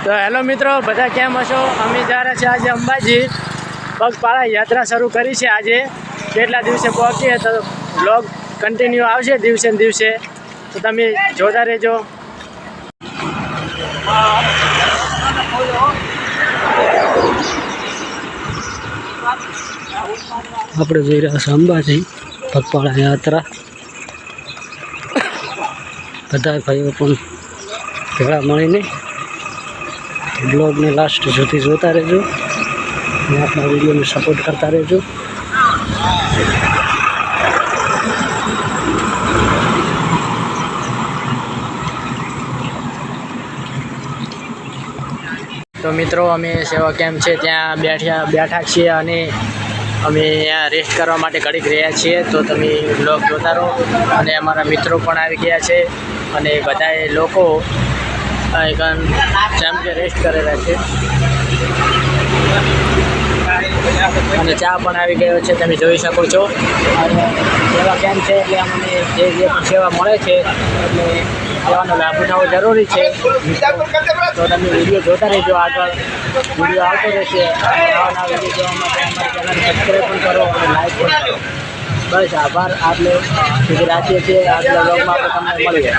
તો હેલો મિત્રો, બધા કેમ હશો? અમે जा રહ્યા છીએ આજે અંબાજી પગપાળા યાત્રા શરૂ કરી છે. આજે કેટલા દિવસે પહોંચીએ તો બ્લોગ કન્ટિન્યુ આવશે દિવસે ને દિવસે, તો તમે જોતા રહેજો. આપણે જઈ રહ્યા છીએ અંબાજી પગપાળા યાત્રા. બધા ભાઈઓ પણ ભેળા મળીને બ્લોગને લાસ્ટ સુધી જોતા રહેજો અને આપણા વિડીયોને સપોર્ટ કરતા રહેજો. તો મિત્રો, અમે સેવા કેમ્પ છે ત્યાં બેઠા છીએ અને અમે અહીંયા રેસ્ટ કરવા માટે ઘડીક રહ્યા છીએ. તો તમે બ્લોગ જોતા રહો. અને અમારા મિત્રો પણ આવી ગયા છે અને બધાએ લોકો જેમ કે રેસ્ટ કરેલા છે અને ચા પણ આવી ગયો છે, તમે જોઈ શકો છો. અને સેવા કેમ્પ છે એટલે અમને જે પણ સેવા મળે છે એટલે સેવાનો લાભ ઉઠાવવો જરૂરી છે. તો તમે વિડીયો જોતા રહેજો, આગળ વિડીયો આવતો રહેશે. નવા વિડીયો જોવા માટે અમારી ચેનલ સબસ્ક્રાઈબ પણ કરો અને લાઈક પણ કરો. બસ આભાર. આટલે સુધી રાખીએ છીએ. આગલા બ્લોગમાં આપણે તમને મળીએ.